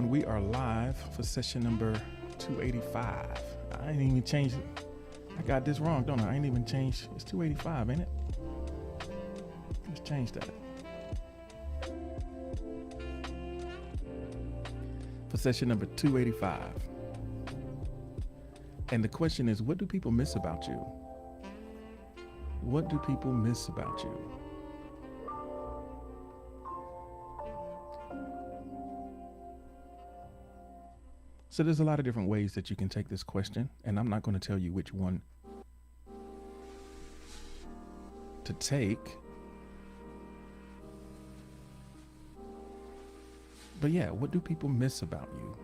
We are live for session number 285. I ain't even changed it. I got this wrong, don't I? I ain't even changed. It's 285, ain't it? Let's change that. For session number 285. And the question is, what do people miss about you? What do people miss about you? So there's a lot of different ways that you can take this question, and I'm not going to tell you which one to take. But yeah, what do people miss about you?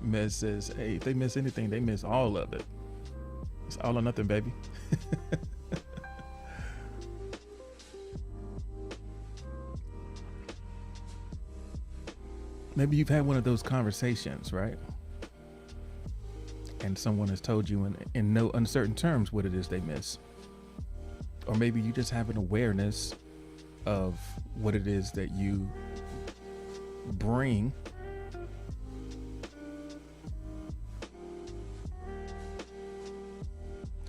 Mez says, hey, if they miss anything, they miss all of it. It's all or nothing, baby. Maybe you've had one of those conversations, right? And someone has told you in no uncertain terms what it is they miss. Or maybe you just have an awareness of what it is that you bring.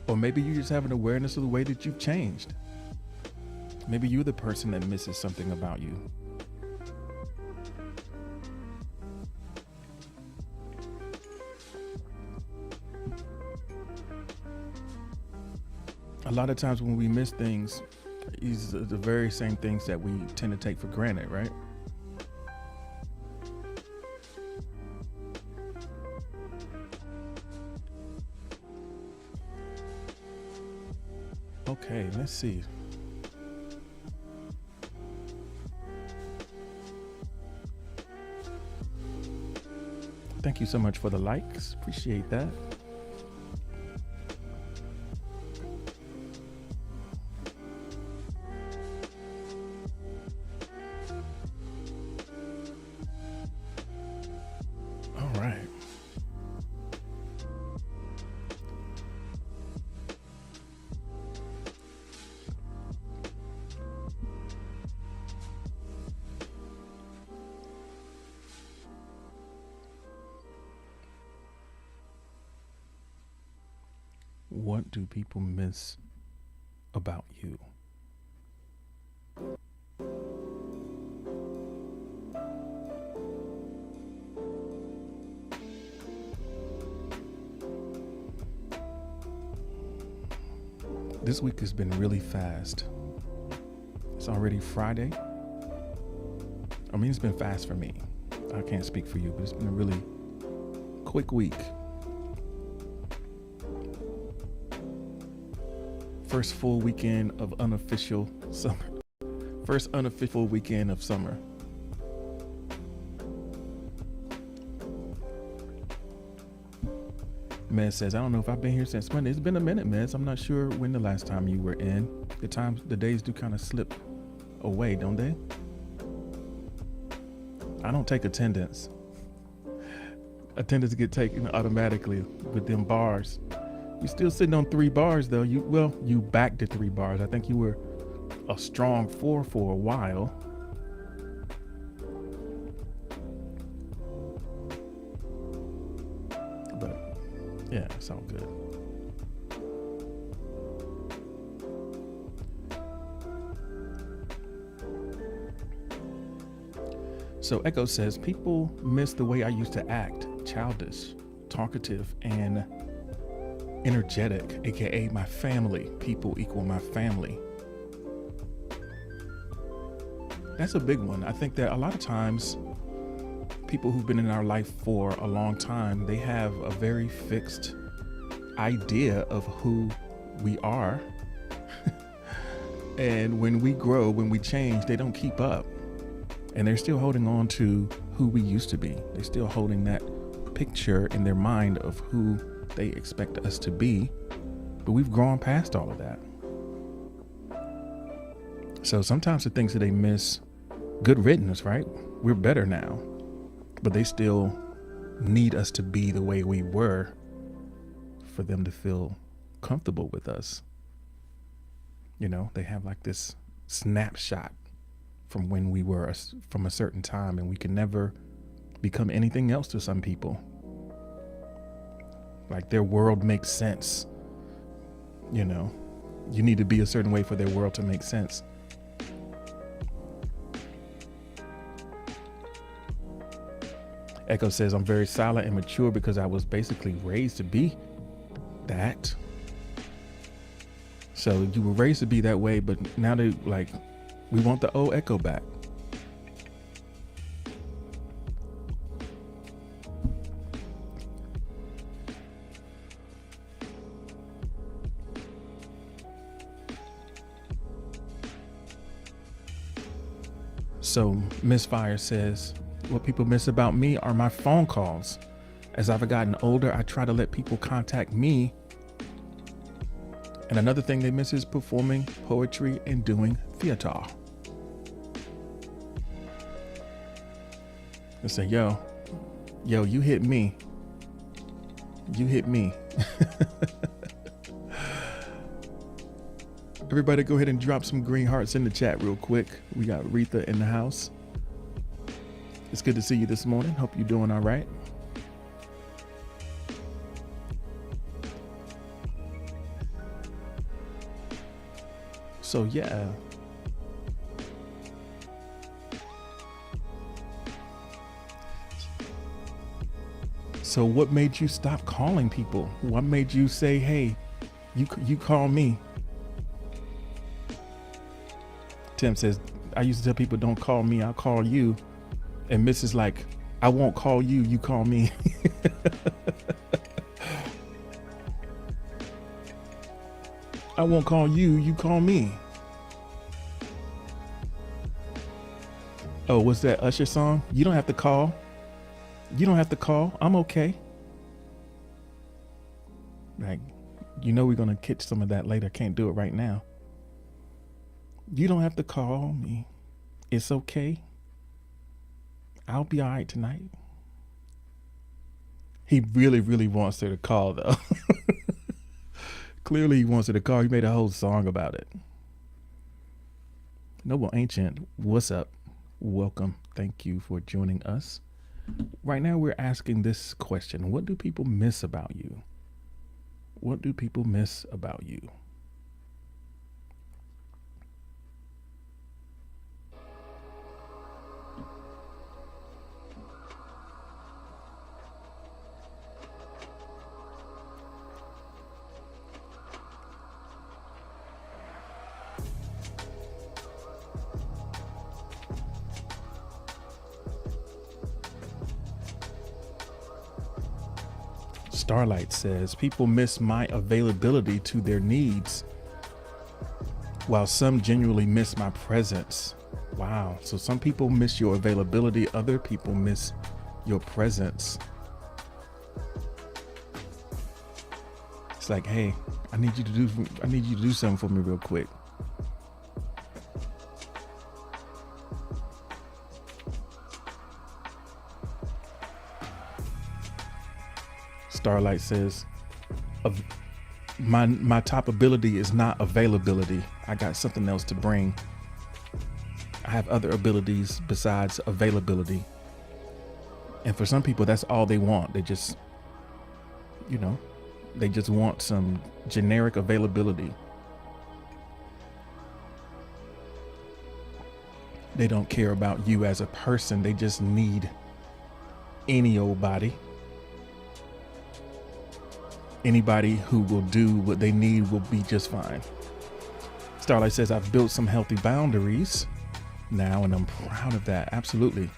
Or maybe you just have an awareness of the way that you've changed. Maybe you're the person that misses something about you. A lot of times when we miss things, these are the very same things that we tend to take for granted, right? Okay, let's see. Thank you so much for the likes. Appreciate that. All right. What do people miss about you? This week has been really fast. It's already Friday. I mean, it's been fast for me. I can't speak for you, but it's been a really quick week. First full weekend of unofficial summer. First unofficial weekend of summer. Mez says, I don't know if I've been here since Monday. It's been a minute, Mez. I'm not sure when the last time you were in. The days do kind of slip away, don't they? I don't take attendance. Attendance get taken automatically with them bars. You're still sitting on 3 bars though. You back to 3 bars. I think you were a strong 4 for a while. But yeah, it's all good. So Echo says, people miss the way I used to act, childish, talkative, and energetic, aka my family. People equal my family. That's a big one. I think that a lot of times people who've been in our life for a long time, they have a very fixed idea of who we are. And when we grow, when we change, they don't keep up. And they're still holding on to who we used to be. They're still holding that picture in their mind of who they expect us to be, but we've grown past all of that. So sometimes the things that they miss, good riddance, right? We're better now, but they still need us to be the way we were for them to feel comfortable with us. You know, they have like this snapshot from when we were from a certain time, and we can never become anything else to some people. Like their world makes sense. You know, you need to be a certain way for their world to make sense. Echo says, I'm very silent and mature because I was basically raised to be that. So you were raised to be that way, but now we want the old Echo back. So Miss Fire says, what people miss about me are my phone calls. As I've gotten older, I try to let people contact me. And another thing they miss is performing poetry and doing theater. They say, yo, you hit me. You hit me. Everybody go ahead and drop some green hearts in the chat real quick. We got Retha in the house. It's good to see you this morning. Hope you're doing all right. So yeah. So what made you stop calling people? What made you say, hey, you call me? Tim says, I used to tell people, don't call me, I'll call you. And Miss is like, I won't call you, you call me. I won't call you, you call me. Oh, what's that Usher song? You don't have to call. You don't have to call. I'm okay. Like, you know, we're going to catch some of that later. Can't do it right now. You don't have to call me. It's okay. I'll be all right tonight. He really, really wants her to call, though. Clearly, he wants her to call. He made a whole song about it. Noble Ancient, what's up? Welcome. Thank you for joining us. Right now, we're asking this question. What do people miss about you? What do people miss about you? Starlight says, people miss my availability to their needs, while some genuinely miss my presence. Wow. So some people miss your availability. Other people miss your presence. It's like, hey, I need you to do something for me real quick. Starlight says, my top ability is not availability. I got something else to bring. I have other abilities besides availability. And for some people, that's all they want. They just, they just want some generic availability. They don't care about you as a person. They just need any old body. Anybody who will do what they need will be just fine. Starlight says, I've built some healthy boundaries now, and I'm proud of that. Absolutely.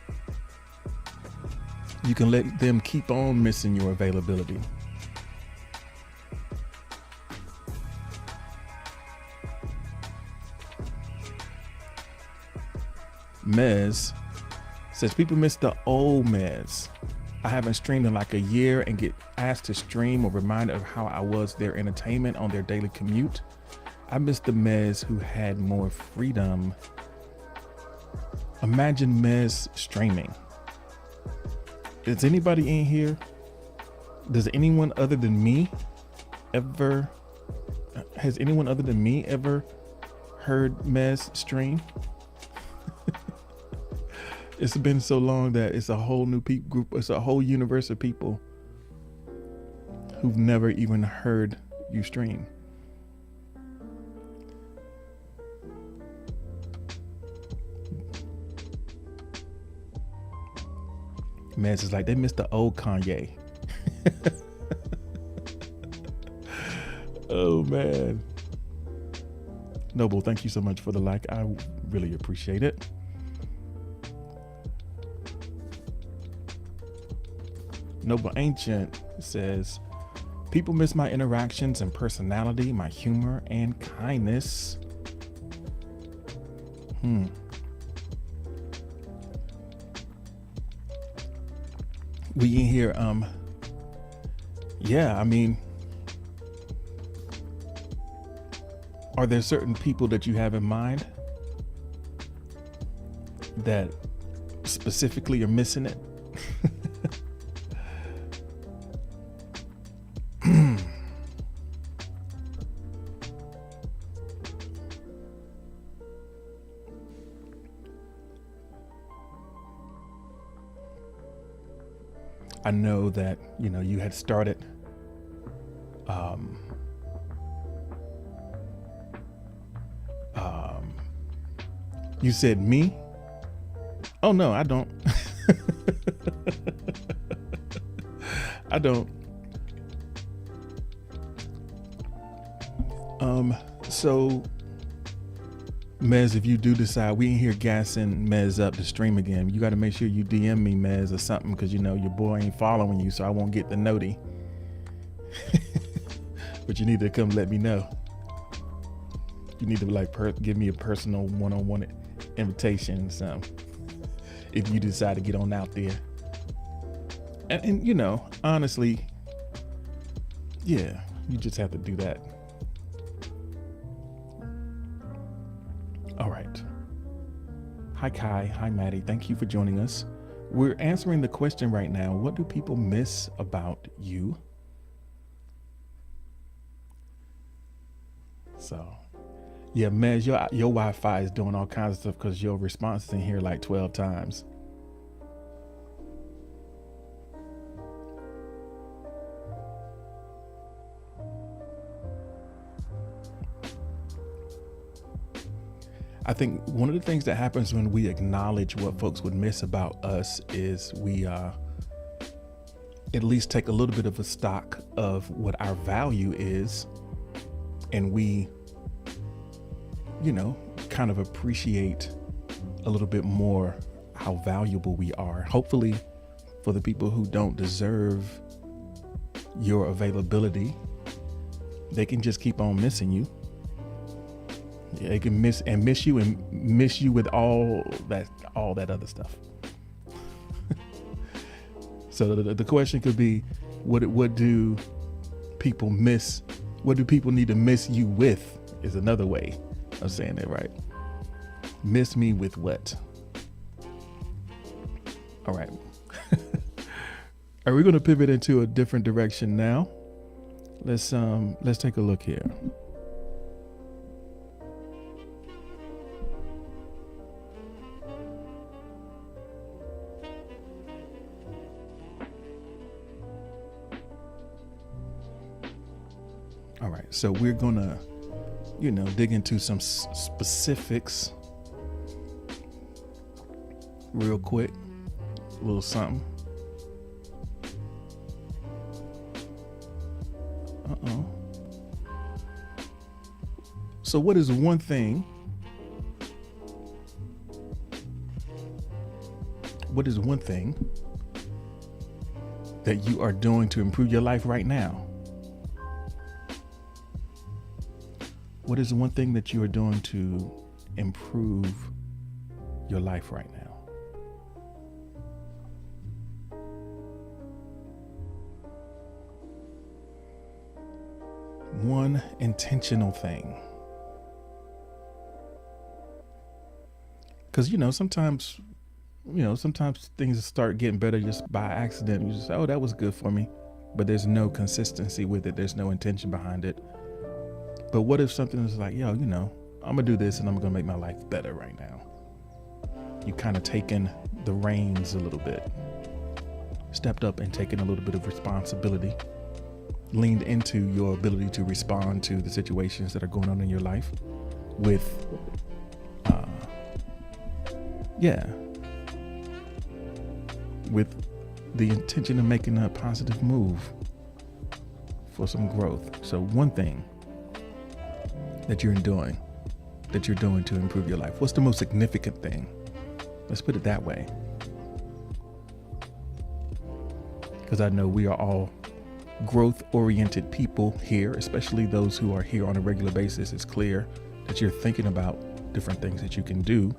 You can let them keep on missing your availability. Mez says, people miss the old Mez. I haven't streamed in like a year and get asked to stream or reminded of how I was their entertainment on their daily commute. I miss the Mez who had more freedom. Imagine Mez streaming. Is anybody in here? Does anyone other than me ever? Has anyone other than me ever heard Mez stream? It's been so long that it's a whole new group. It's a whole universe of people who've never even heard you stream. Mez is like, they missed the old Kanye. Oh man. Noble, thank you so much for the like. I really appreciate it. Noble Ancient says, people miss my interactions and personality, my humor and kindness. We in here, yeah, I mean, are there certain people that you have in mind that specifically are missing it? I know that, you know, you had started you said me? Oh no, I don't. I don't. So Mez, if you do decide, we ain't here gassing Mez up to stream again, you got to make sure you DM me, Mez, or something, because you know your boy ain't following you, so I won't get the noti. But you need to come let me know. You need to like give me a personal one-on-one invitation, so if you decide to get on out there. And you know, honestly, yeah, you just have to do that. All right. Hi Kai, hi Maddie, thank you for joining us. We're answering the question right now, what do people miss about you? So, yeah, Mez, your Wi-Fi is doing all kinds of stuff because your response is in here like 12 times. I think one of the things that happens when we acknowledge what folks would miss about us is we at least take a little bit of a stock of what our value is, and we, you know, kind of appreciate a little bit more how valuable we are. Hopefully for the people who don't deserve your availability, they can just keep on missing you. Yeah, they can miss you with all that other stuff. So the question could be, what do people miss? What do people need to miss you with? Is another way of saying that, right? Miss me with what? All right. Are we going to pivot into a different direction now? Let's take a look here. All right, so we're gonna, you know, dig into some specifics real quick, a little something. So what is one thing that you are doing to improve your life right now? What is one thing that you are doing to improve your life right now? One intentional thing. Because, you know, sometimes sometimes things start getting better just by accident. You just say, oh, that was good for me. But there's no consistency with it. There's no intention behind it. But what if something is like, I'm going to do this and I'm going to make my life better right now. You kind of taken the reins a little bit, stepped up and taken a little bit of responsibility, leaned into your ability to respond to the situations that are going on in your life with, with the intention of making a positive move for some growth. So one thing that you're doing to improve your life, what's the most significant thing? Let's put it that way. Because I know we are all growth-oriented people here, especially those who are here on a regular basis. It's clear that you're thinking about different things that you can do,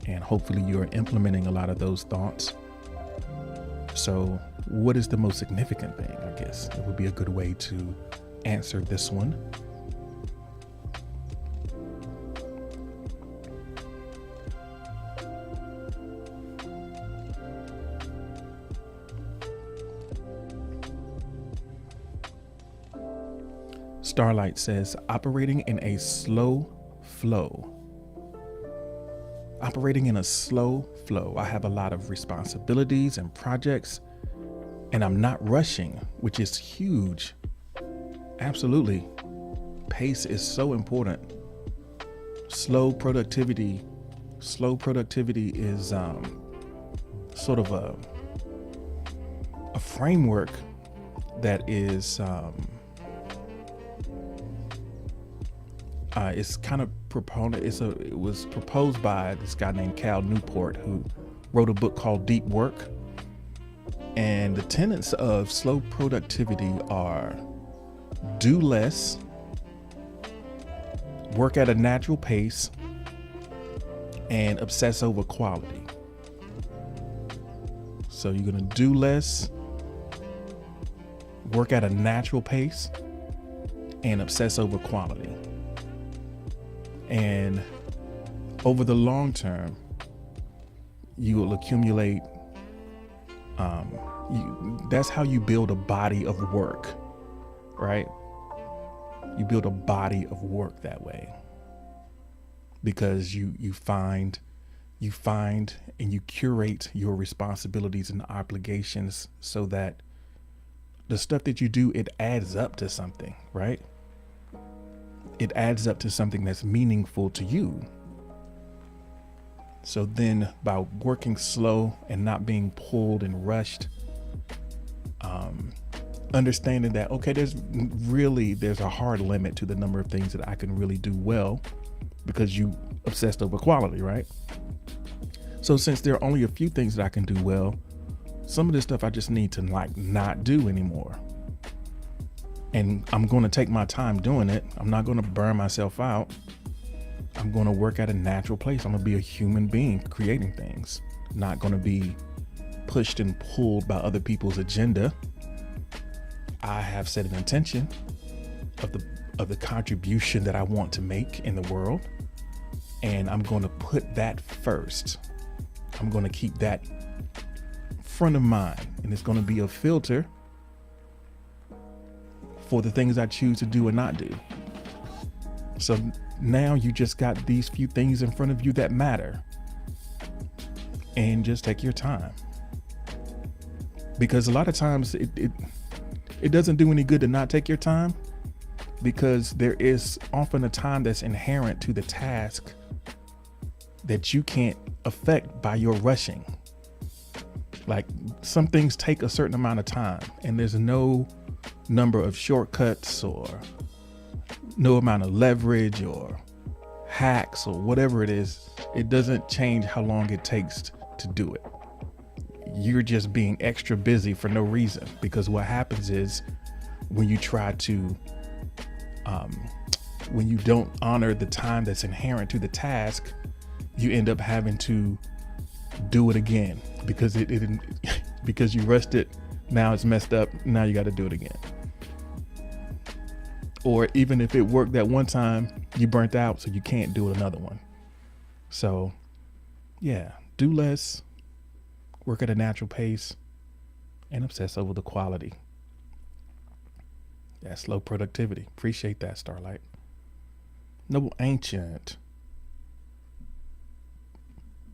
and hopefully you're implementing a lot of those thoughts. So what is the most significant thing? I guess it would be a good way to answer this one. Starlight says, operating in a slow flow. Operating in a slow flow. I have a lot of responsibilities and projects, and I'm not rushing, which is huge. Absolutely. Pace is so important. Slow productivity is sort of a framework that is it's kind of it was proposed by this guy named Cal Newport, who wrote a book called Deep Work. And the tenets of slow productivity are do less, work at a natural pace, and obsess over quality. So you're going to do less, work at a natural pace, and obsess over quality. And over the long term, you will accumulate, that's how you build a body of work, right? You build a body of work that way, because you find and you curate your responsibilities and obligations so that the stuff that you do, it adds up to something, right? It adds up to something that's meaningful to you. So then by working slow and not being pulled and rushed, understanding that, okay, there's a hard limit to the number of things that I can really do well, because you obsessed over quality, right? So since there are only a few things that I can do well, some of this stuff I just need to not do anymore. And I'm going to take my time doing it. I'm not going to burn myself out. I'm going to work at a natural place. I'm going to be a human being creating things, not going to be pushed and pulled by other people's agenda. I have set an intention of the contribution that I want to make in the world, and I'm going to put that first. I'm going to keep that front of mind, and it's going to be a filter for the things I choose to do and not do. So now you just got these few things in front of you that matter, and just take your time, because a lot of times it doesn't do any good to not take your time, because there is often a time that's inherent to the task that you can't affect by your rushing. Like, some things take a certain amount of time, and there's no number of shortcuts or no amount of leverage or hacks or whatever it is. It doesn't change how long it takes to do it. You're just being extra busy for no reason, because what happens is when you try to when you don't honor the time that's inherent to the task, you end up having to do it again because because you rushed it. Now it's messed up. Now you got to do it again. Or even if it worked that one time, you burnt out, so you can't do it another one. So yeah, do less, work at a natural pace, and obsess over the quality. That's slow productivity. Appreciate that, Starlight. Noble Ancient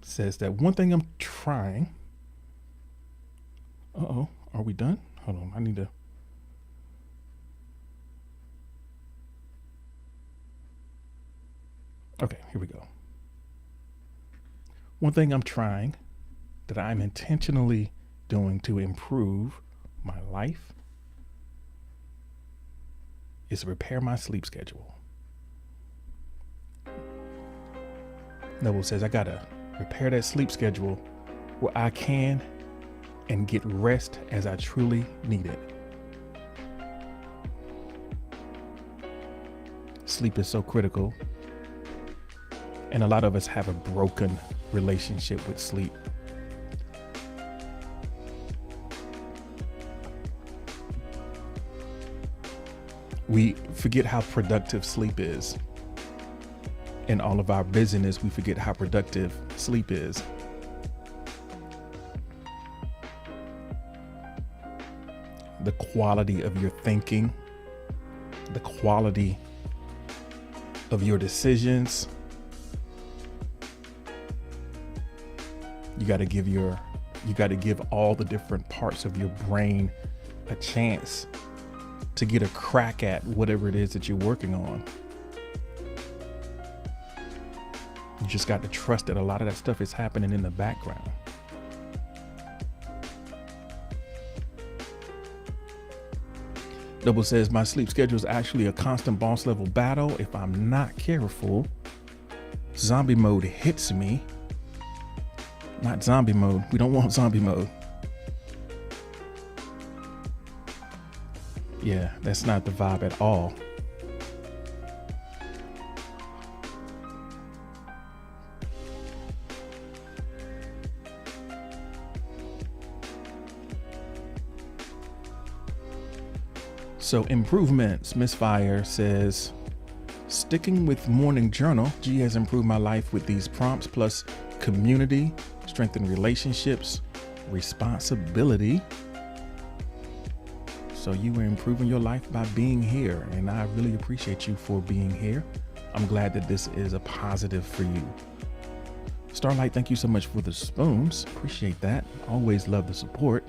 says that one thing I'm trying. Uh-oh, are we done? Hold on, I need to. Okay, here we go. One thing I'm trying that I'm intentionally doing to improve my life is repair my sleep schedule. Noble says I gotta repair that sleep schedule where I can and get rest as I truly need it. Sleep is so critical, and a lot of us have a broken relationship with sleep. We forget how productive sleep is. In all of our busyness, we forget how productive sleep is. The quality of your thinking, the quality of your decisions. You got to give all the different parts of your brain a chance to get a crack at whatever it is that you're working on. You just got to trust that a lot of that stuff is happening in the background. Double says my sleep schedule is actually a constant boss level battle. If I'm not careful, zombie mode hits me. Not zombie mode. We don't want zombie mode. Yeah, that's not the vibe at all. So improvements, Misfire says, sticking with morning journal, G has improved my life with these prompts, plus community, strengthen relationships, responsibility. So you are improving your life by being here, and I really appreciate you for being here. I'm glad that this is a positive for you. Starlight, thank you so much for the spoons. Appreciate that. Always love the support.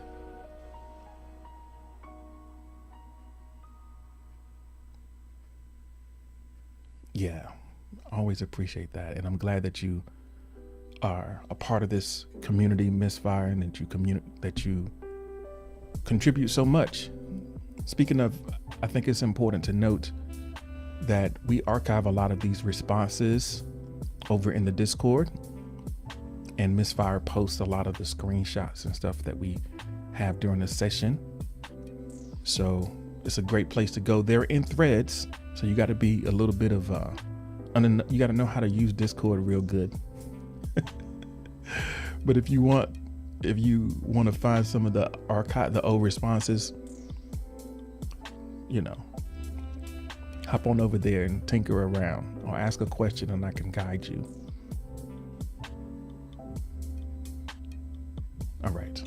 Yeah, always appreciate that. And I'm glad that you are a part of this community, Misfire, and that you contribute so much. Speaking of, I think it's important to note that we archive a lot of these responses over in the Discord, and Misfire posts a lot of the screenshots and stuff that we have during the session. So it's a great place to go. They're in threads, so you got to be a little bit of you got to know how to use Discord real good. But if you want to find some of the old responses, hop on over there and tinker around, or ask a question and I can guide you. All right.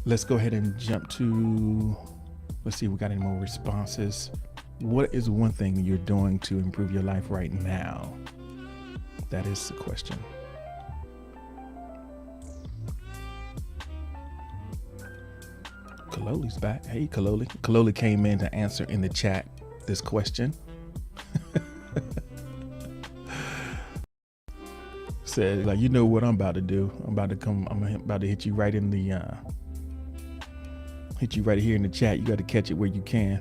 Let's go ahead and jump to, let's see if we got any more responses. What is one thing you're doing to improve your life right now? That is the question. Kaloli's back. Hey, Kaloli. Kaloli came in to answer in the chat this question. Said, like, you know what I'm about to do. I'm about to hit you right in the, hit you right here in the chat. You got to catch it where you can.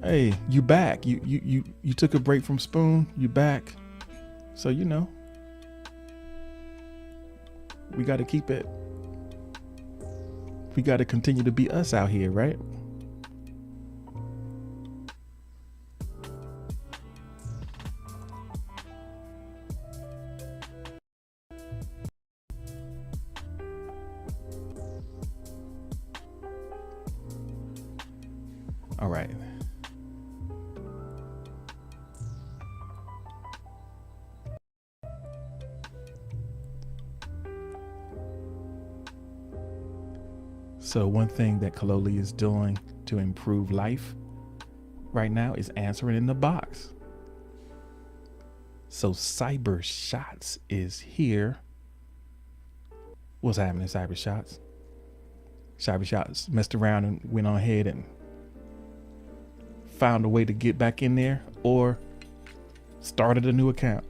Hey, you back. You took a break from Spoon. You back. So, we got to keep it. We got to continue to be us out here, right? All right. So one thing that Kaloli is doing to improve life right now is answering in the box. So Cyber Shots is here. What's happening, Cyber Shots? Cyber Shots messed around and went on ahead and found a way to get back in there, or started a new account.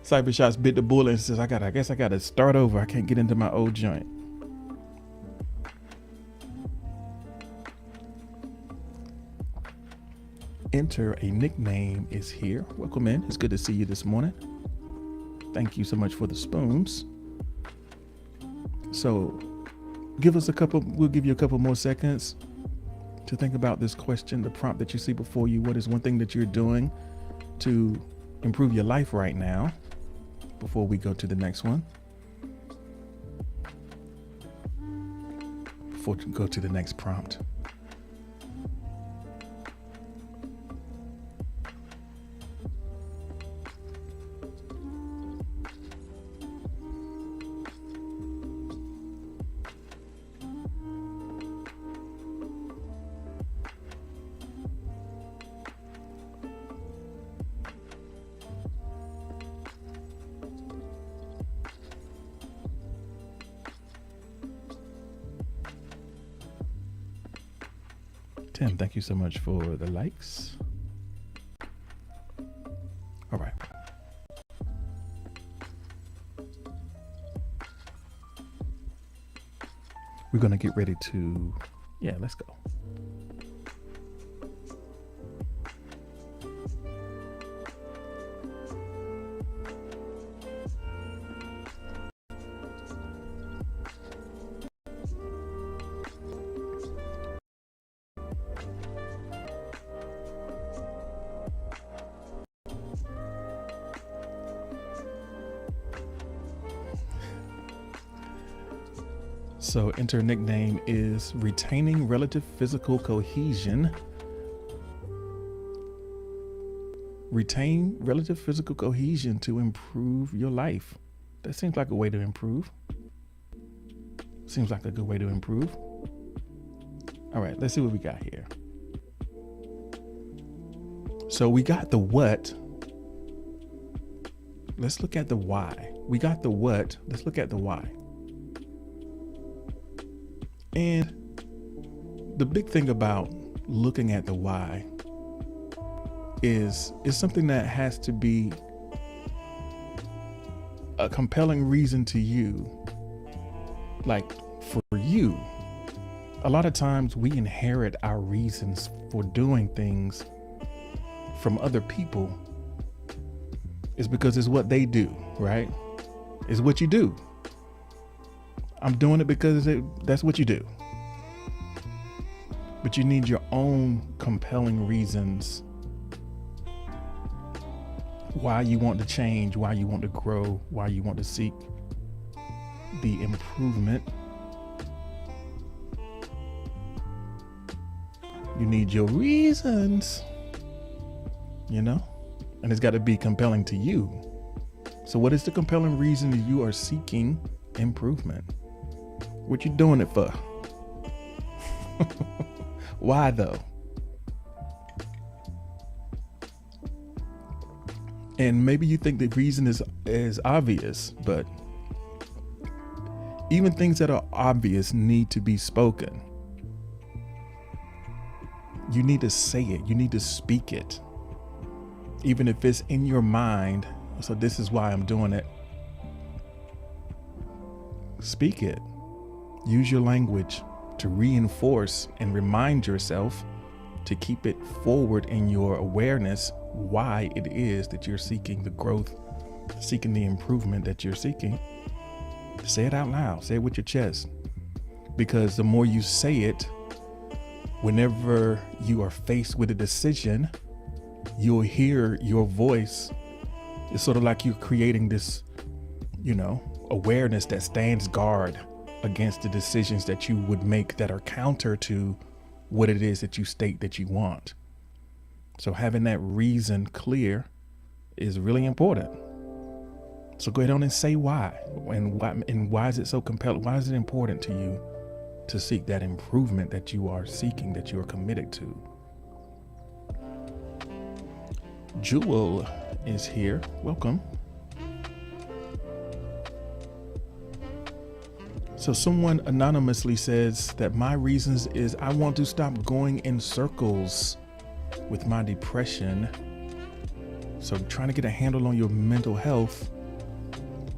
Cyber Shots bit the bullet and says, I guess I gotta start over. I can't get into my old joint. Enter a Nickname is here. Welcome in. It's good to see you this morning. Thank you so much for the spoons. So we'll give you a couple more seconds to think about this question, the prompt that you see before you. What is one thing that you're doing to improve your life right now before we go to the next one? Before we go to the next prompt. Tim, thank you so much for the likes. All right. We're going to get ready to, let's go. So enter nickname is retaining relative physical cohesion. Retain relative physical cohesion to improve your life. That seems like a way to improve. Seems like a good way to improve. All right, let's see what we got here. So we got the what. Let's look at the why. We got the what. Let's look at the why. And the big thing about looking at the why is something that has to be a compelling reason to you. Like for you, a lot of times we inherit our reasons for doing things from other people. It's because it's what they do, right? It's what you do. I'm doing it because that's what you do. But you need your own compelling reasons why you want to change, why you want to grow, why you want to seek the improvement. You need your reasons, and it's got to be compelling to you. So what is the compelling reason that you are seeking improvement? What you doing it for? Why though? And maybe you think the reason is obvious, but even things that are obvious need to be spoken. You need to say it. You need to speak it. Even if it's in your mind. So this is why I'm doing it. Speak it. Use your language to reinforce and remind yourself to keep it forward in your awareness why it is that you're seeking the growth, seeking the improvement that you're seeking. Say it out loud. Say it with your chest. Because the more you say it, whenever you are faced with a decision, you'll hear your voice. It's sort of like you're creating this, awareness that stands guard against the decisions that you would make that are counter to what it is that you state that you want. So having that reason clear is really important. So go ahead on and say why, and why is it so compelling? Why is it important to you to seek that improvement that you are seeking, that you are committed to? Jewel is here. Welcome. So someone anonymously says that my reasons is I want to stop going in circles with my depression. So trying to get a handle on your mental health,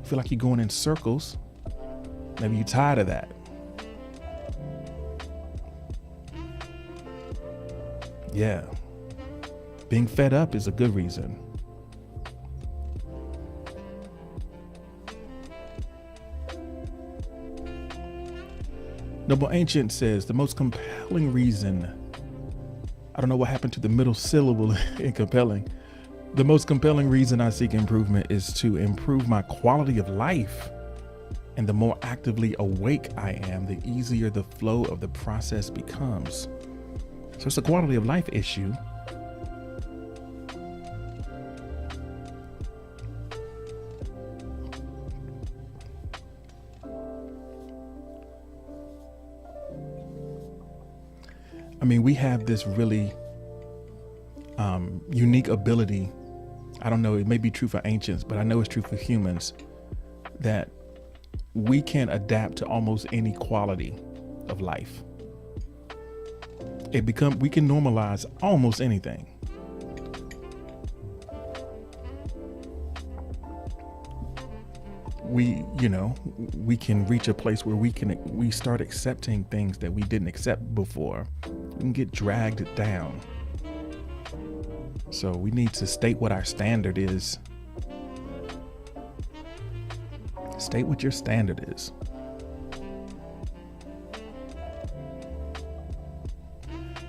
feel like you're going in circles. Maybe you're tired of that. Yeah. Being fed up is a good reason. Noble Ancient says the most compelling reason, I don't know what happened to the middle syllable in compelling. The most compelling reason I seek improvement is to improve my quality of life. And the more actively awake I am, the easier the flow of the process becomes. So it's a quality of life issue. I mean, we have this really unique ability. I don't know, it may be true for ancients, but I know it's true for humans, that we can adapt to almost any quality of life. We can normalize almost anything. We can reach a place where we start accepting things that we didn't accept before. We can get dragged down. So we need to state what our standard is. State what your standard is.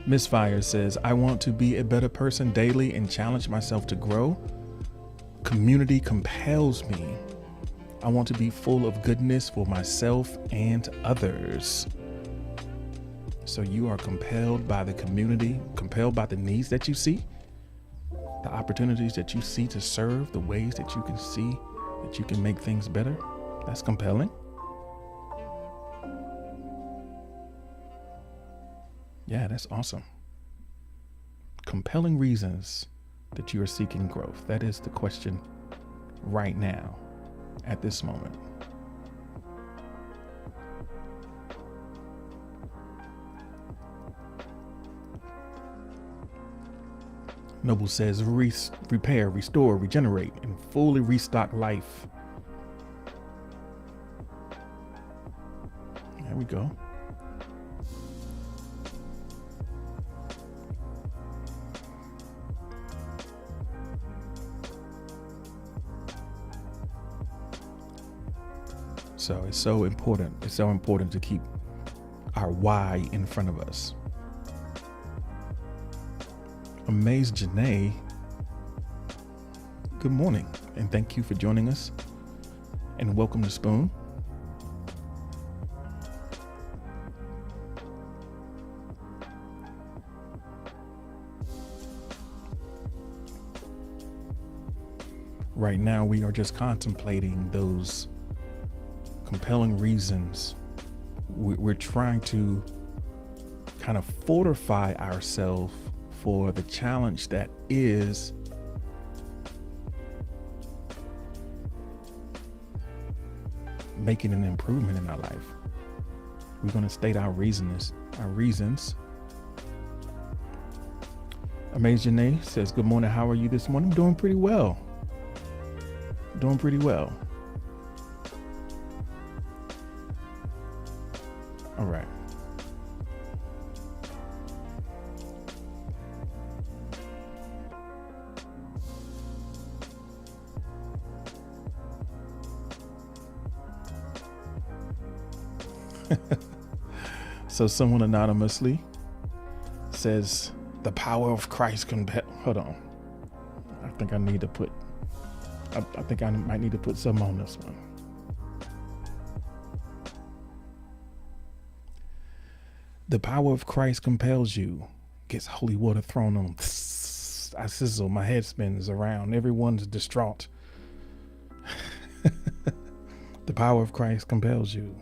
Misfire says, I want to be a better person daily and challenge myself to grow. Community compels me. I want to be full of goodness for myself and others. So you are compelled by the community, compelled by the needs that you see, the opportunities that you see to serve, the ways that you can see that you can make things better. That's compelling. Yeah, that's awesome. Compelling reasons that you are seeking growth. That is the question right now, at this moment. Noble says, repair, restore, regenerate, and fully restock life. There we go. So it's so important. It's so important to keep our why in front of us. Amazed Janae, good morning, and thank you for joining us, and welcome to Spoon. Right now, we are just contemplating those compelling reasons. We're trying to kind of fortify ourselves for the challenge that is making an improvement in our life. We're going to state our reasons. Amazing Janae says, good morning. How are you this morning? I'm doing pretty well. All right. So someone anonymously says the power of Christ hold on. I think I might need to put some on this one. The power of Christ compels you. Gets holy water thrown on. I sizzle. My head spins around. Everyone's distraught. The power of Christ compels you.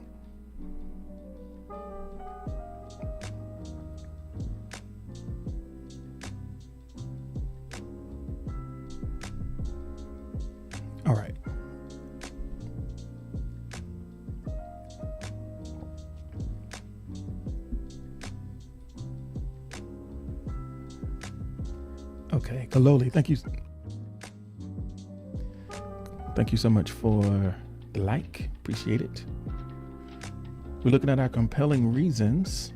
All right. Okay, Kaloli, thank you. Thank you so much for the like. Appreciate it. We're looking at our compelling reasons.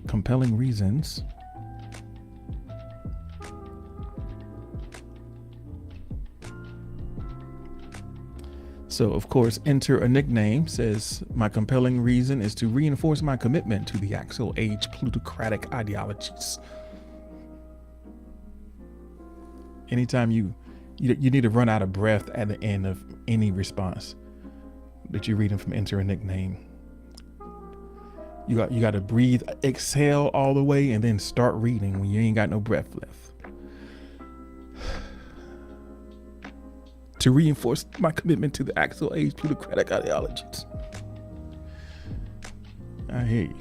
Compelling reasons. So, of course, enter a nickname says, my compelling reason is to reinforce my commitment to the Axle Age plutocratic ideologies. Anytime you need to run out of breath at the end of any response that you're reading from enter a nickname. You got to breathe, exhale all the way, and then start reading when you ain't got no breath left. To reinforce my commitment to the Axle Age plutocratic ideologies. I hear you.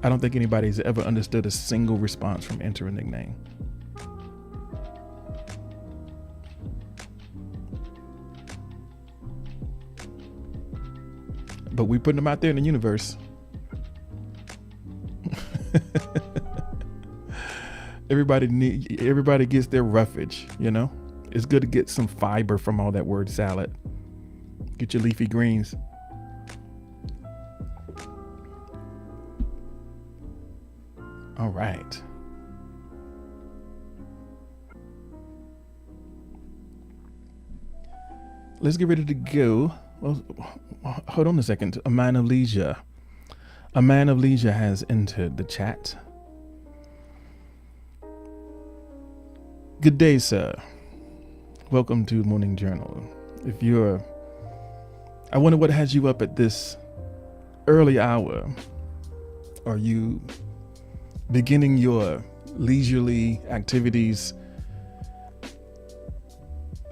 I don't think anybody's ever understood a single response from enter a nickname. But we putting them out there in the universe. Everybody gets their roughage, you know? It's good to get some fiber from all that word salad. Get your leafy greens. All right. Let's get ready to go. Well, hold on a second. A man of leisure. A man of leisure has entered the chat. Good day, sir. Welcome to Morning Journal. I wonder what has you up at this early hour. Are you beginning your leisurely activities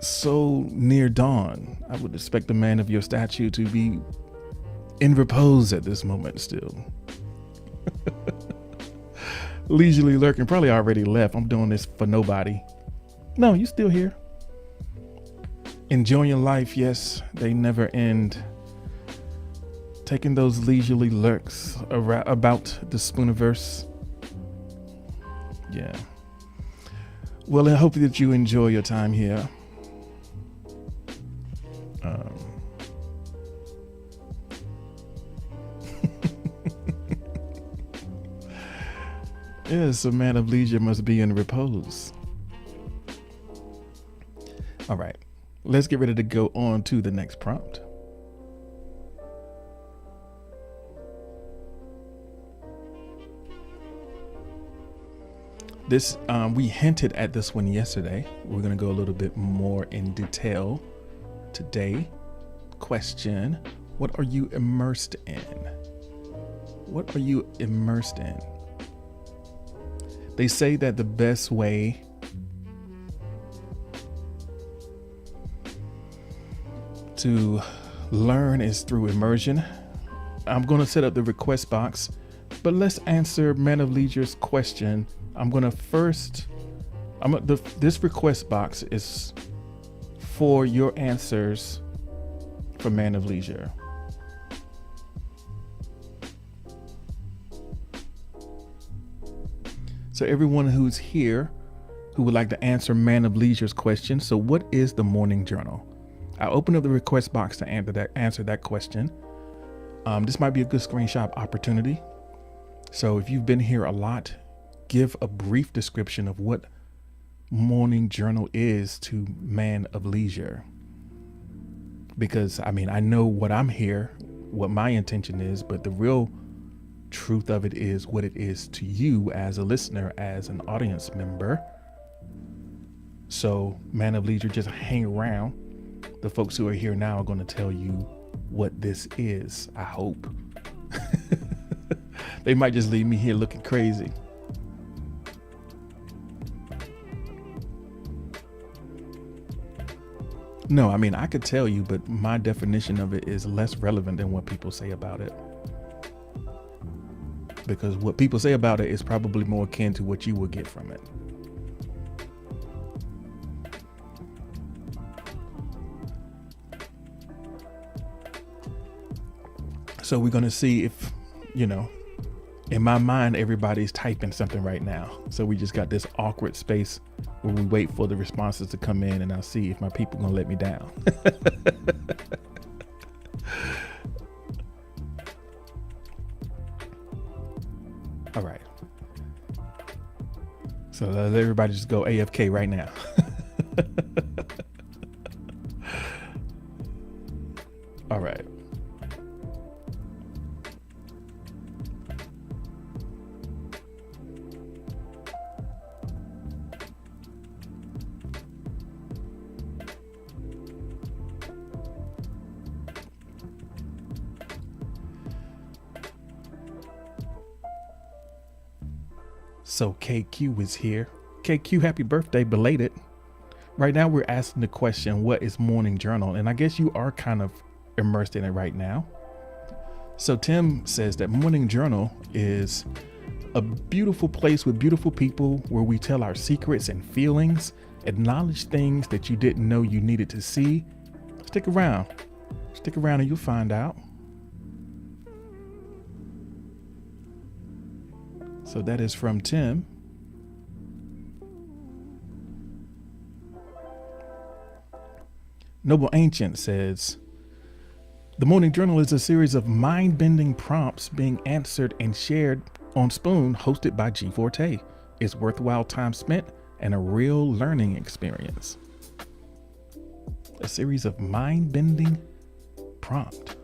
so near dawn? I would expect a man of your stature to be in repose at this moment still. Leisurely lurking, probably already left. I'm doing this for nobody. No, you still here. Enjoying your life, yes, they never end. Taking those leisurely lurks about the Spooniverse. Yeah. Well, I hope that you enjoy your time here. Yes, a man of leisure must be in repose. All right, let's get ready to go on to the next prompt. This, we hinted at this one yesterday. We're going to go a little bit more in detail today. Question, what are you immersed in? What are you immersed in? They say that the best way to learn is through immersion. I'm going to set up the request box, but let's answer Man of Leisure's question. This request box is for your answers for Man of Leisure. So everyone who's here who would like to answer Man of Leisure's question. So what is the Morning Journal? I'll open up the request box to answer that question. This might be a good screenshot opportunity. So if you've been here a lot, give a brief description of what Morning Journal is to Man of Leisure. Because I know what I'm here, what my intention is, but the real truth of it is what it is to you as a listener, as an audience member. So Man of Leisure, just hang around. The folks who are here now are going to tell you what this is, I hope. They might just leave me here looking crazy. No, I mean, I could tell you, but my definition of it is less relevant than what people say about it. Because what people say about it is probably more akin to what you will get from it. So we're going to see if, in my mind, everybody's typing something right now. So we just got this awkward space where we wait for the responses to come in, and I'll see if my people are going to let me down. All right. So let everybody just go AFK right now. All right. So KQ is here. KQ, happy birthday, belated. Right now we're asking the question, what is morning journal? And I guess you are kind of immersed in it right now. So Tim says that morning journal is a beautiful place with beautiful people where we tell our secrets and feelings, acknowledge things that you didn't know you needed to see. Stick around and you'll find out. So that is from Tim. Noble Ancient says, the Morning Journal is a series of mind-bending prompts being answered and shared on Spoon, hosted by G Forte. It's worthwhile time spent and a real learning experience. A series of mind-bending prompt.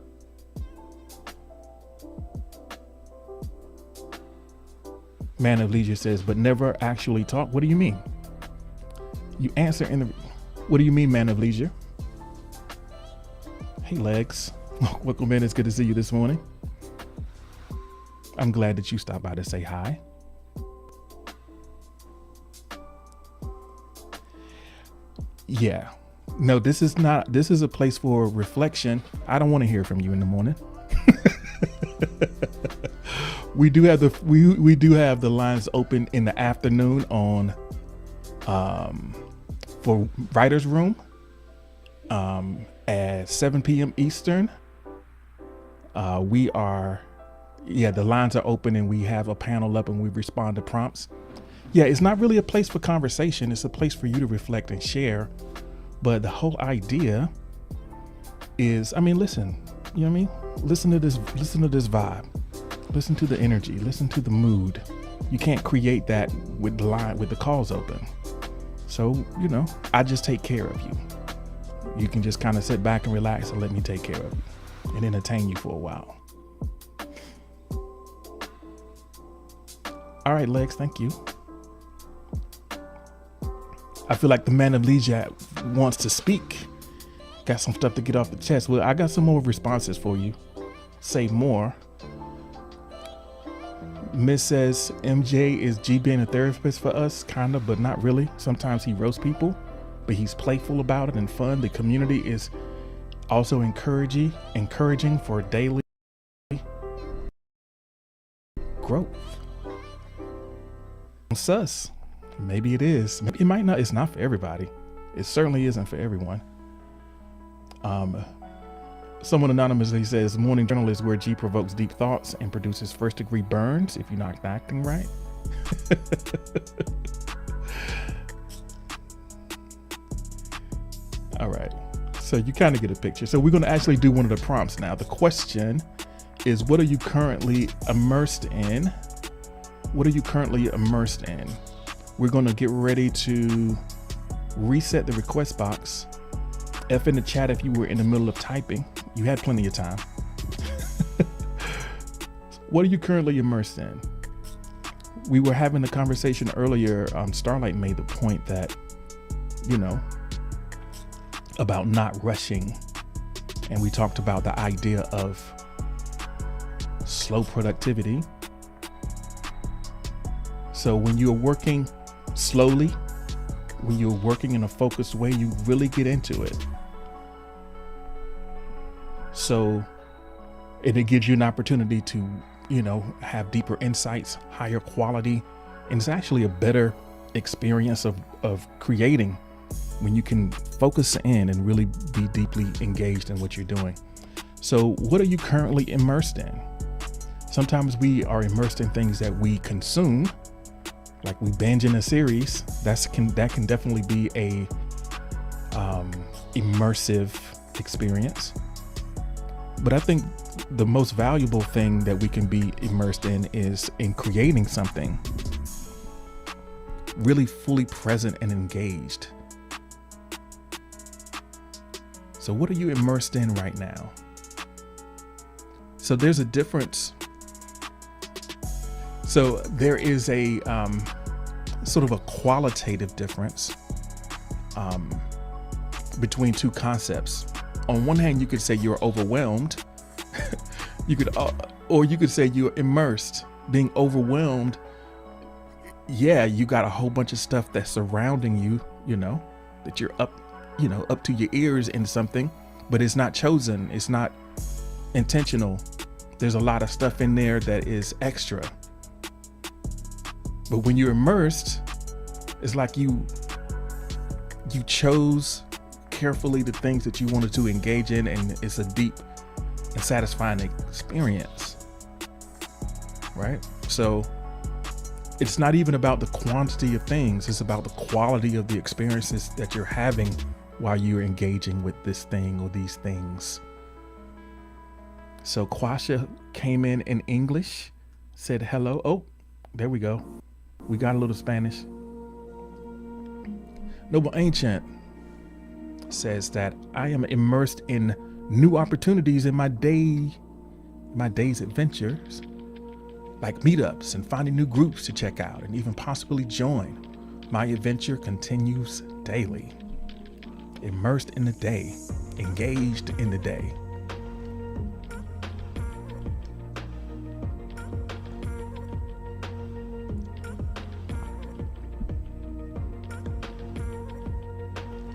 Man of Leisure says, but never actually talk. What do you mean? You answer in the... What do you mean, Man of Leisure? Hey, Legs. Welcome in. It's good to see you this morning. I'm glad that you stopped by to say hi. Yeah. No, this is not... This is a place for reflection. I don't want to hear from you in the morning. We do have the lines open in the afternoon on for Writer's Room at 7 p.m. Eastern. The lines are open and we have a panel up and we respond to prompts. Yeah, it's not really a place for conversation. It's a place for you to reflect and share. But the whole idea is, listen, you know what I mean? Listen to this vibe. Listen to the energy, listen to the mood. You can't create that with the calls open. So, I just take care of you. You can just kind of sit back and relax and let me take care of you and entertain you for a while. All right, Legs, thank you. I feel like the Man of Leisure wants to speak. Got some stuff to get off the chest. Well, I got some more responses for you. Say more. Miss says MJ is G being a therapist for us, kind of, but not really. Sometimes he roasts people, but he's playful about it and fun. The community is also encouraging for daily growth. Sus. Maybe it is. It might not. It's not for everybody. It certainly isn't for everyone. Someone anonymously says, morning journal is where G provokes deep thoughts and produces first degree burns if you're not acting right. All right. So you kind of get a picture. So we're going to actually do one of the prompts now. The question is, what are you currently immersed in? What are you currently immersed in? We're going to get ready to reset the request box. F in the chat if you were in the middle of typing. You had plenty of time. What are you currently immersed in? We were having a conversation earlier. Starlight made the point that, about not rushing. And we talked about the idea of slow productivity. So when you're working slowly, when you're working in a focused way, you really get into it. So, and it gives you an opportunity to, have deeper insights, higher quality, and it's actually a better experience of creating when you can focus in and really be deeply engaged in what you're doing. So what are you currently immersed in? Sometimes we are immersed in things that we consume, like we binge in a series. That can definitely be a immersive experience. But I think the most valuable thing that we can be immersed in is in creating something really fully present and engaged. So what are you immersed in right now? So there's a difference. So there is a sort of a qualitative difference between two concepts. On one hand, you could say you're overwhelmed. Or you could say you're immersed. Being overwhelmed, yeah, you got a whole bunch of stuff that's surrounding you, that you're up to your ears in something, but it's not chosen. It's not intentional. There's a lot of stuff in there that is extra. But when you're immersed, it's like you chose carefully the things that you wanted to engage in, and it's a deep and satisfying experience, right? So it's not even about the quantity of things, it's about the quality of the experiences that you're having while you're engaging with this thing or these things. So Quasha came in English, said hello. Oh, there we go. We got a little Spanish. Noble Ancient says that I am immersed in new opportunities in my day's adventures, like meetups and finding new groups to check out and even possibly join. My adventure continues daily. Immersed in the day, engaged in the day.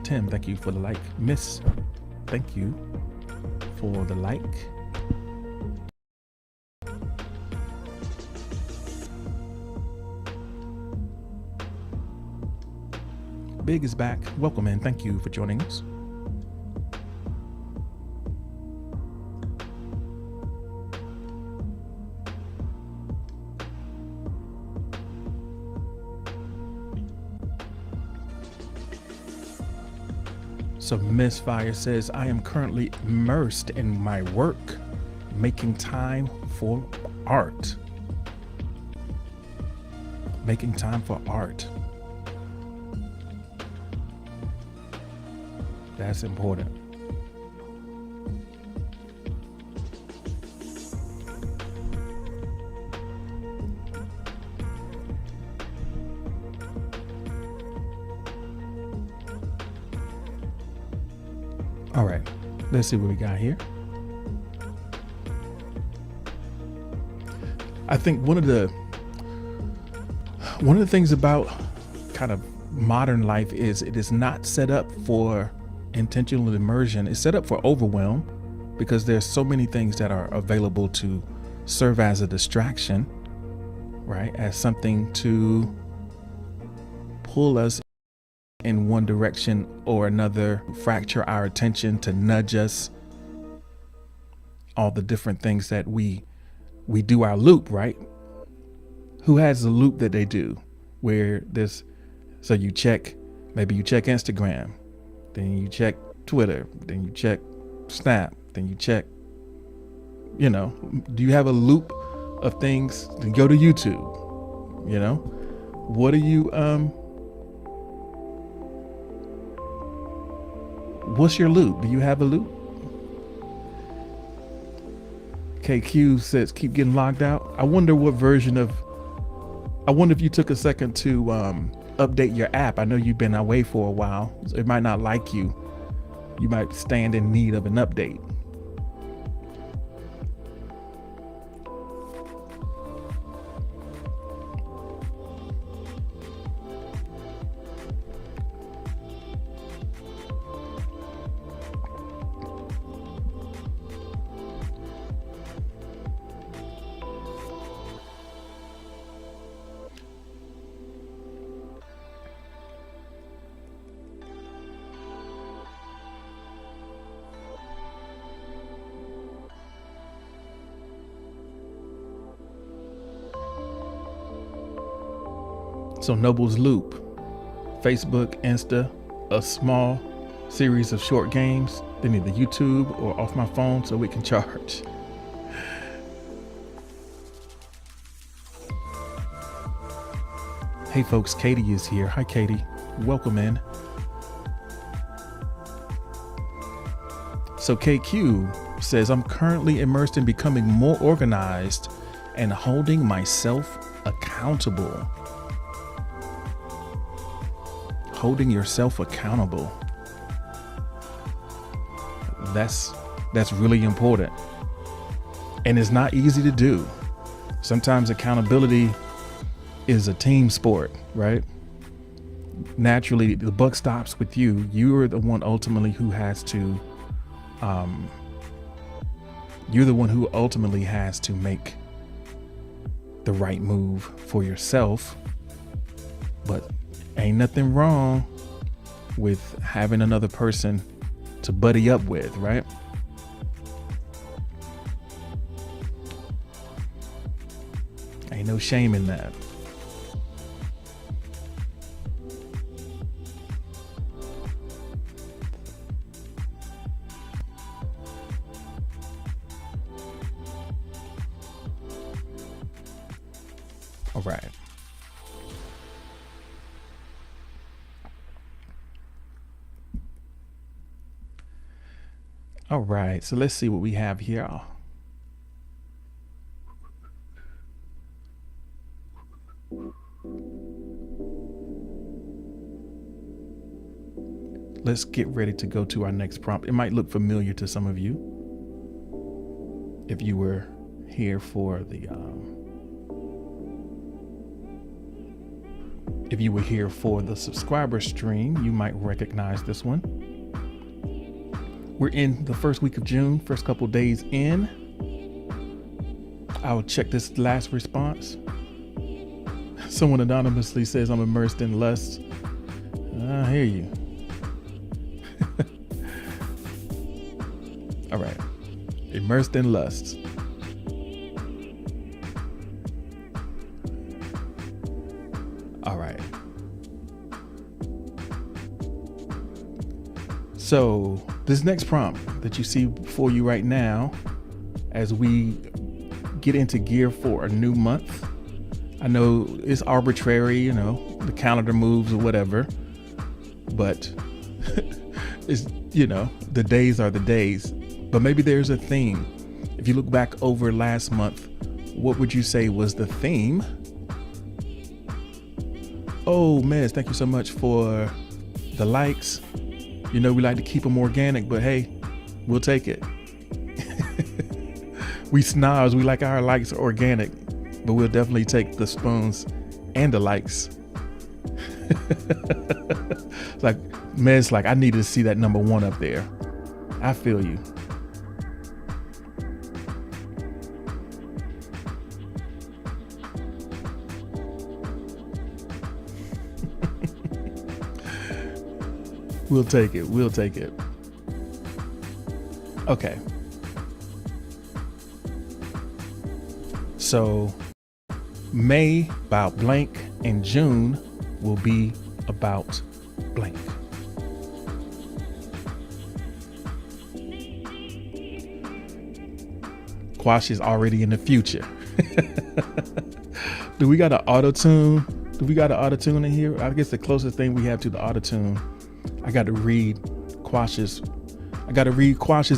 Tim, thank you for the like. Miss, thank you for the like. Big is back. Welcome in. Thank you for joining us. So Miss Fire says, I am currently immersed in my work, making time for art. Making time for art. That's important. All right, let's see what we got here. I think one of the things about kind of modern life is it is not set up for intentional immersion. It's set up for overwhelm because there's so many things that are available to serve as a distraction, right? As something to pull us in one direction or another, fracture our attention, to nudge us. All the different things that we do our loop, right? Who has a loop that they do where so you check Instagram, then you check Twitter, then you check Snap, then you check, do you have a loop of things? Then go to YouTube, what are you, what's your loop? Do you have a loop? KQ says, keep getting logged out. I wonder if you took a second to update your app. I know you've been away for a while. So it might not like you. You might stand in need of an update. So Noble's Loop, Facebook, Insta, a small series of short games, then either YouTube or off my phone so we can charge. Hey folks, Katie is here. Hi Katie, welcome in. So KQ says, I'm currently immersed in becoming more organized and holding myself accountable. Holding yourself accountable. That's really important. And it's not easy to do. Sometimes accountability is a team sport, right? Naturally, the buck stops with you. You are the one ultimately who has to, make the right move for yourself. But ain't nothing wrong with having another person to buddy up with, right? Ain't no shame in that. All right. All right. So let's see what we have here. Let's get ready to go to our next prompt. It might look familiar to some of you if you were here for the subscriber stream. You might recognize this one. We're in the first week of June, first couple days in. I'll check this last response. Someone anonymously says, I'm immersed in lust. I hear you. All right. Immersed in lust. All right. So this next prompt that you see before you right now, as we get into gear for a new month, I know it's arbitrary, the calendar moves or whatever, but it's, the days are the days. But maybe there's a theme. If you look back over last month, what would you say was the theme? Oh, Mez, thank you so much for the likes. We like to keep them organic, but hey, we'll take it. We snobs, we like our likes organic, but we'll definitely take the spoons and the likes. Like Mez, I needed to see that number 1 up there. I feel you. We'll take it. We'll take it. Okay. So May about blank and June will be about blank. Quash is already in the future. Do we got an auto-tune? In here? I guess the closest thing we have to the auto-tune, I got to read Quash's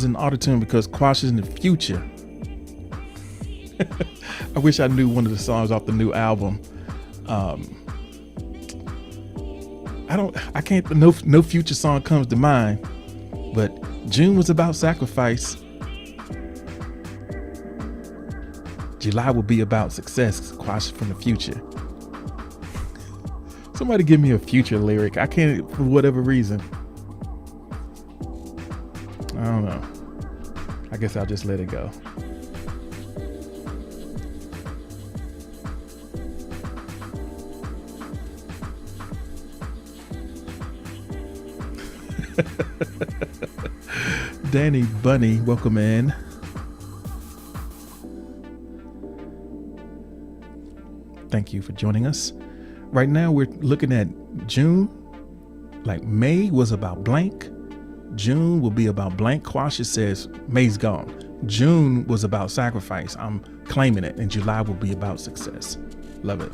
in auto-tune because Quash is in the future. I wish I knew one of the songs off the new album. No future song comes to mind, but June was about sacrifice. July will be about success. Quash from the future. Somebody give me a future lyric. I can't, for whatever reason. I don't know. I guess I'll just let it go. Danny Bunny, welcome in. Thank you for joining us. Right now we're looking at June. Like May was about blank. June will be about blank. Quasha says May's gone. June was about sacrifice. I'm claiming it. And July will be about success. Love it.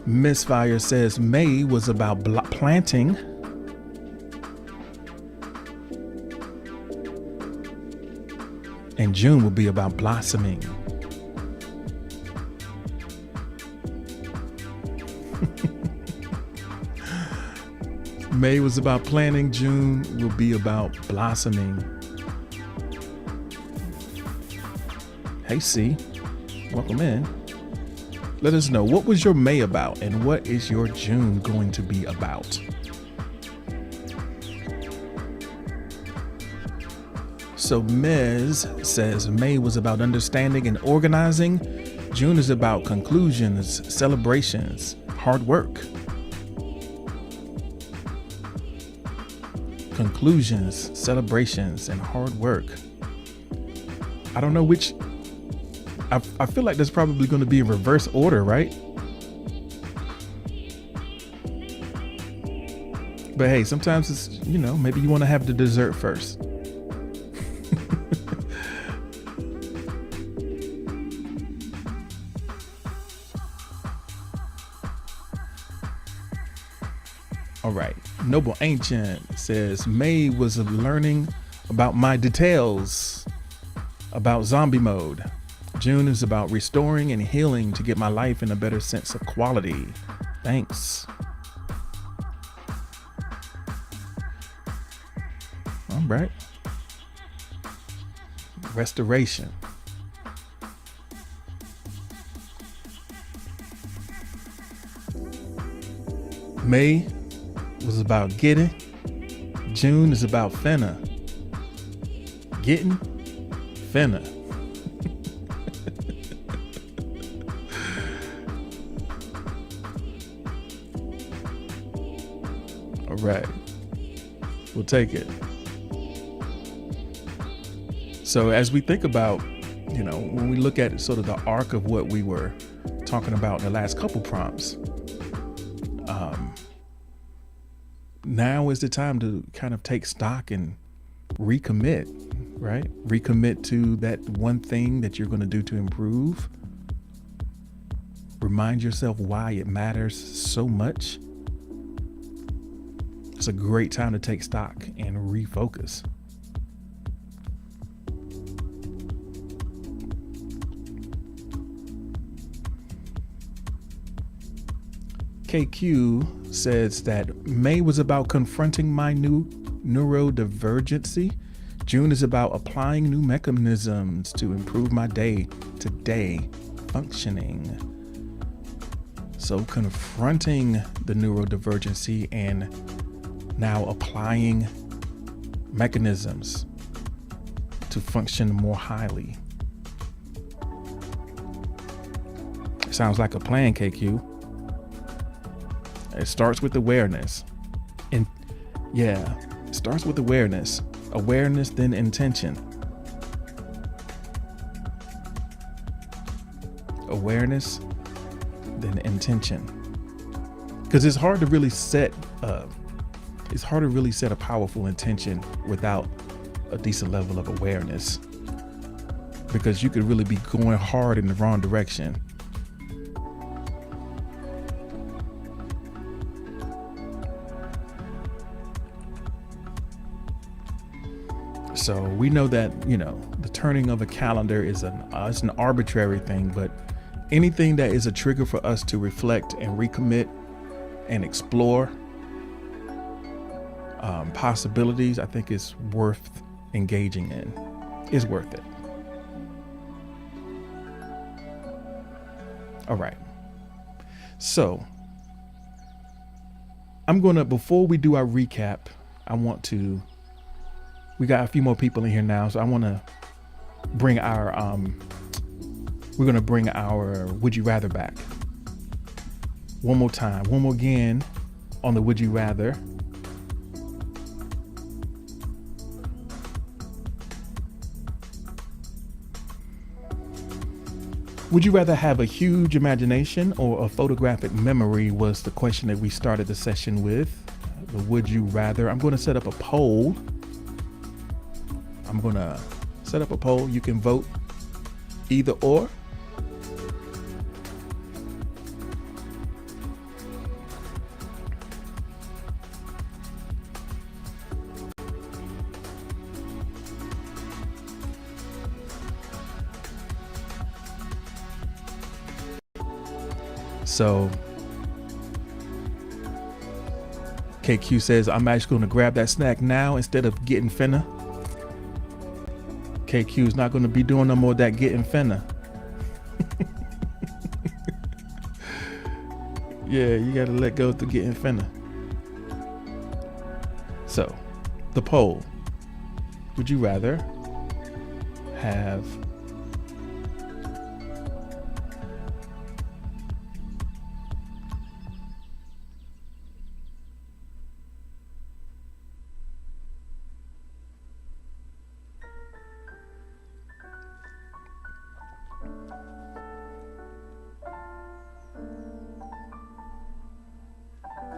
Misfire says May was about planting. And June will be about blossoming. May was about planting. June will be about blossoming. Hey, C, welcome in. Let us know, what was your May about and what is your June going to be about? So Ms. says May was about understanding and organizing. June is about conclusions, celebrations, hard work. Conclusions, celebrations, and hard work. I don't know which. I feel like that's probably going to be in reverse order, right? But hey, sometimes it's, maybe you want to have the dessert first. All right. Noble Ancient says May was learning about my details about zombie mode. June is about restoring and healing to get my life in a better sense of quality. Thanks. All right. Restoration. May was about getting. June is about finna. Getting, finna. All right, we'll take it. So as we think about, when we look at sort of the arc of what we were talking about in the last couple prompts, now is the time to kind of take stock and recommit, right? Recommit to that one thing that you're going to do to improve. Remind yourself why it matters so much. It's a great time to take stock and refocus. KQ says that May was about confronting my new neurodivergency. June is about applying new mechanisms to improve my day-to-day functioning. So confronting the neurodivergency and now applying mechanisms to function more highly. Sounds like a plan, KQ. It starts with awareness. And yeah, it starts with awareness. Awareness, then intention. Awareness, then intention. Because it's hard to really set a powerful intention without a decent level of awareness. Because you could really be going hard in the wrong direction. So we know that, the turning of a calendar is it's an arbitrary thing, but anything that is a trigger for us to reflect and recommit and explore possibilities, I think is worth engaging in. Is worth it. All right. So before we do our recap, we got a few more people in here now, so I want to bring our Would You Rather back. One more again on the Would You Rather. Would you rather have a huge imagination or a photographic memory was the question that we started the session with. The would you rather. I'm going to set up a poll. You can vote either or. So KQ says, I'm actually going to grab that snack now instead of getting finna. KQ is not going to be doing no more of that getting finna. Yeah, you got to let go of the getting finna. So, the poll. Would you rather have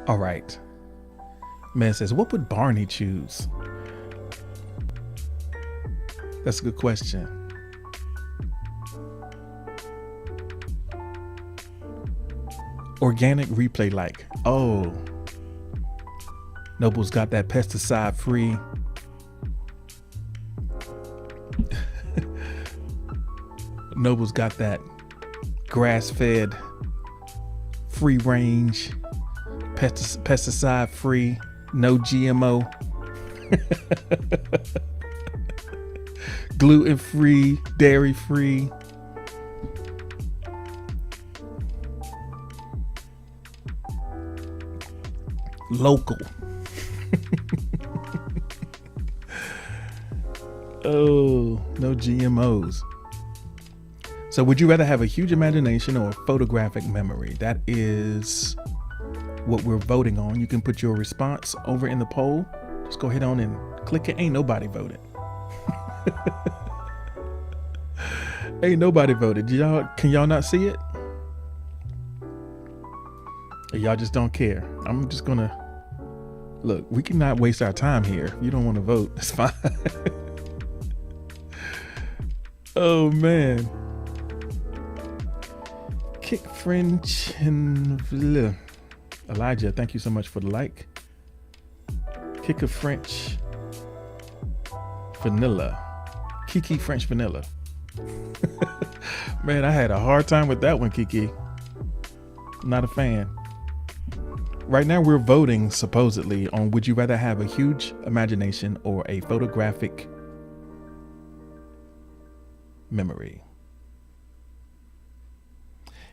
All right. Man says, what would Barney choose? That's a good question. Organic replay like. Oh. Noble's got that pesticide free. Noble's got that grass fed, free range, pesticide free, no GMO, gluten free, dairy free. Local. Oh, no GMOs. So would you rather have a huge imagination or a photographic memory? That is what we're voting on. You can put your response over in the poll. Just go ahead on and click it. Ain't nobody voted. Ain't nobody voted. Can y'all not see it? Or y'all just don't care? I'm just gonna look. We cannot waste our time here. If you don't want to vote, it's fine. Oh man. Kick French and Elijah, thank you so much for the like. Kick a French vanilla. Kiki French vanilla. Man, I had a hard time with that one, Kiki. Not a fan. Right now we're voting supposedly on would you rather have a huge imagination or a photographic memory.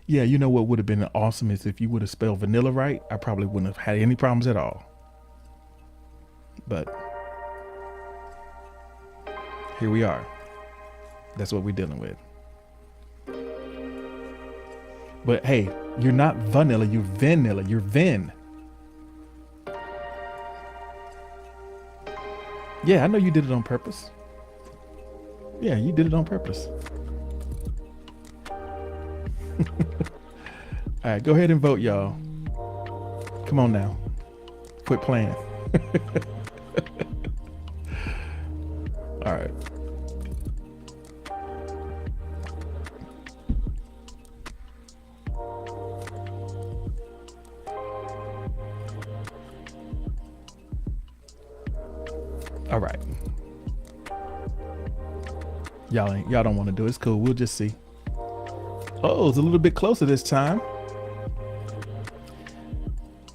Yeah, you know what would have been awesome is if you would have spelled vanilla right. I probably wouldn't have had any problems at all. But here we are. That's what we're dealing with. But hey, you're not vanilla, you're vanilla, you're Vin. Yeah, I know you did it on purpose. Yeah, you did it on purpose. All right, go ahead and vote, y'all. Come on now. Quit playing. All right. All right. Y'all don't want to do it. It's cool. We'll just see. Oh, it's a little bit closer this time.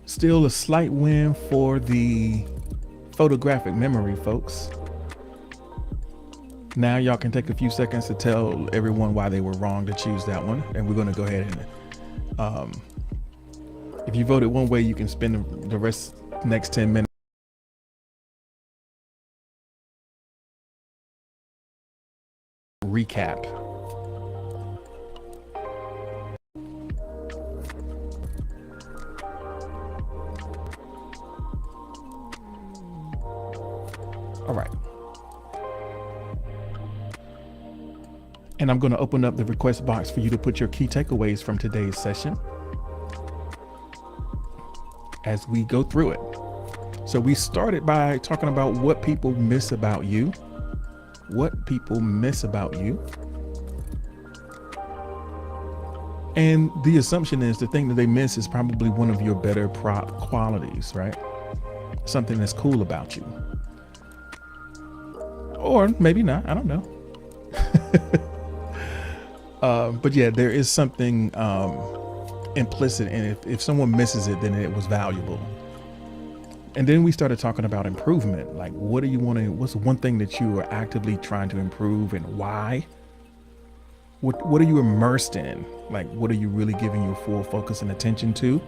Still a slight win for the photographic memory, folks. Now y'all can take a few seconds to tell everyone why they were wrong to choose that one. And we're going to go ahead and, if you voted one way, you can spend the next 10 minutes recap. All right. And I'm going to open up the request box for you to put your key takeaways from today's session as we go through it. So we started by talking about what people miss about you. What people miss about you. And the assumption is the thing that they miss is probably one of your better qualities, right? Something that's cool about you. Or maybe not, I don't know. But yeah, there is something implicit in it. If someone misses it, then it was valuable. And then we started talking about improvement. Like, what do you want to, what's one thing that you are actively trying to improve and why? What are you immersed in? Like, what are you really giving your full focus and attention to?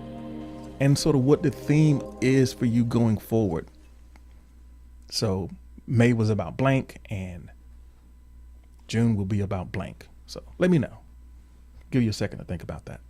And sort of what the theme is for you going forward. So May was about blank and June will be about blank. So let me know. Give you a second to think about that.